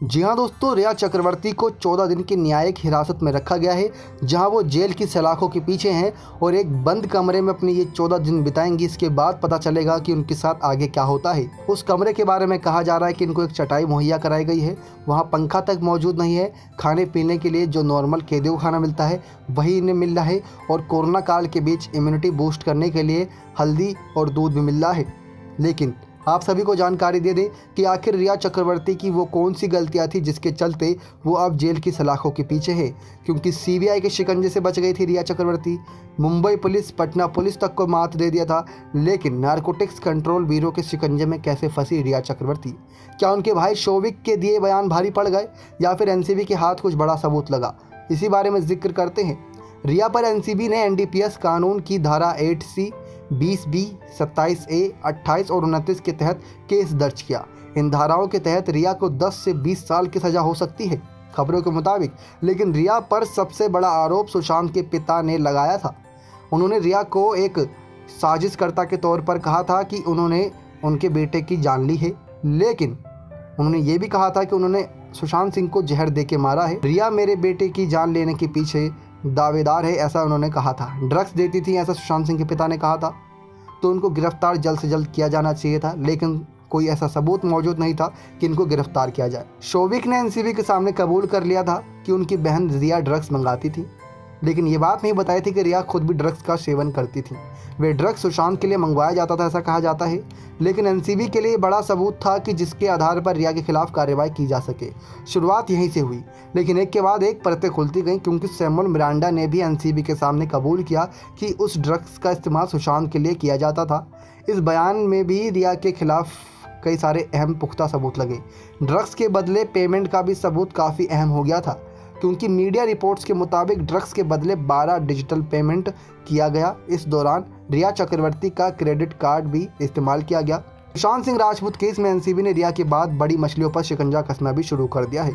जी हाँ दोस्तों, रिया चक्रवर्ती को 14 दिन की न्यायिक हिरासत में रखा गया है, जहां वो जेल की सलाखों के पीछे हैं और एक बंद कमरे में अपने ये 14 दिन बिताएंगी। इसके बाद पता चलेगा कि उनके साथ आगे क्या होता है। उस कमरे के बारे में कहा जा रहा है कि इनको एक चटाई मुहैया कराई गई है, वहाँ पंखा तक मौजूद नहीं है। खाने पीने के लिए जो नॉर्मल कैदियों को खाना मिलता है वही इन्हें मिल रहा है और कोरोना काल के बीच इम्यूनिटी बूस्ट करने के लिए हल्दी और दूध भी मिल रहा है। लेकिन आप सभी को जानकारी दे दें कि आखिर रिया चक्रवर्ती की वो कौन सी गलतियां थी जिसके चलते वो अब जेल की सलाखों के पीछे है। क्योंकि सीबीआई के शिकंजे से बच गई थी रिया चक्रवर्ती, मुंबई पुलिस, पटना पुलिस तक को मात दे दिया था, लेकिन नारकोटिक्स कंट्रोल ब्यूरो के शिकंजे में कैसे फंसी रिया चक्रवर्ती? क्या उनके भाई शोविक के दिए बयान भारी पड़ गए या फिर एनसीबी के हाथ कुछ बड़ा सबूत लगा? इसी बारे में जिक्र करते हैं। रिया पर एनसीबी ने एनडीपीएस कानून की धारा 8C, 20B, 27A, 28 और 29 के तहत केस दर्ज किया। इन धाराओं के तहत रिया को 10 से 20 साल की सज़ा हो सकती है खबरों के मुताबिक। लेकिन रिया पर सबसे बड़ा आरोप सुशांत के पिता ने लगाया था। उन्होंने रिया को एक साजिशकर्ता के तौर पर कहा था कि उन्होंने उनके बेटे की जान ली है, लेकिन उन्होंने ये भी कहा था कि उन्होंने सुशांत सिंह को जहर दे के मारा है। रिया मेरे बेटे की जान लेने के पीछे दावेदार है, ऐसा उन्होंने कहा था। ड्रग्स देती थी, ऐसा सुशांत सिंह के पिता ने कहा था। तो उनको गिरफ्तार जल्द से जल्द किया जाना चाहिए था, लेकिन कोई ऐसा सबूत मौजूद नहीं था कि इनको गिरफ्तार किया जाए। शोविक ने एनसीबी के सामने कबूल कर लिया था कि उनकी बहन रिया ड्रग्स मंगाती थी, लेकिन ये बात नहीं बताई थी कि रिया खुद भी ड्रग्स का सेवन करती थी। वे ड्रग्स सुशांत के लिए मंगवाया जाता था, ऐसा कहा जाता है। लेकिन एनसीबी के लिए बड़ा सबूत था कि जिसके आधार पर रिया के खिलाफ कार्रवाई की जा सके। शुरुआत यहीं से हुई, लेकिन एक के बाद एक परतें खुलती गईं, क्योंकि सैमुअल मिरांडा ने भी एनसीबी के सामने कबूल किया कि उस ड्रग्स का इस्तेमाल सुशांत के लिए किया जाता था। इस बयान में भी रिया के खिलाफ कई सारे अहम पुख्ता सबूत लगे। ड्रग्स के बदले पेमेंट का भी सबूत काफ़ी अहम हो गया था, क्योंकि मीडिया रिपोर्ट्स के मुताबिक ड्रग्स के बदले 12 डिजिटल पेमेंट किया गया। इस दौरान रिया चक्रवर्ती का क्रेडिट कार्ड भी इस्तेमाल किया गया। सुशांत सिंह राजपूत केस में एनसीबी ने रिया के बाद बड़ी मछलियों पर शिकंजा कसना भी शुरू कर दिया है।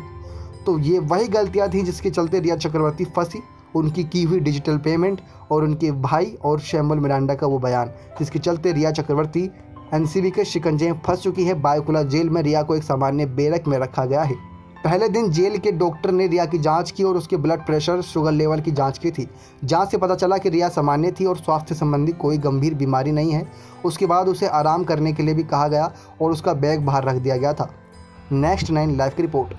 तो ये वही गलतियां थी जिसके चलते रिया चक्रवर्ती फंसी, उनकी की हुई डिजिटल पेमेंट और उनके भाई और सैमुअल मिरांडा का वो बयान, जिसके चलते रिया चक्रवर्ती एनसीबी के शिकंजे में फंस चुकी है। बायकुला जेल में रिया को एक सामान्य बैरक में रखा गया है। पहले दिन जेल के डॉक्टर ने रिया की जांच की और उसके ब्लड प्रेशर, शुगर लेवल की जांच की थी। जांच से पता चला कि रिया सामान्य थी और स्वास्थ्य संबंधी कोई गंभीर बीमारी नहीं है। उसके बाद उसे आराम करने के लिए भी कहा गया और उसका बैग बाहर रख दिया गया था। नेक्स्ट 9 लाइव की रिपोर्ट।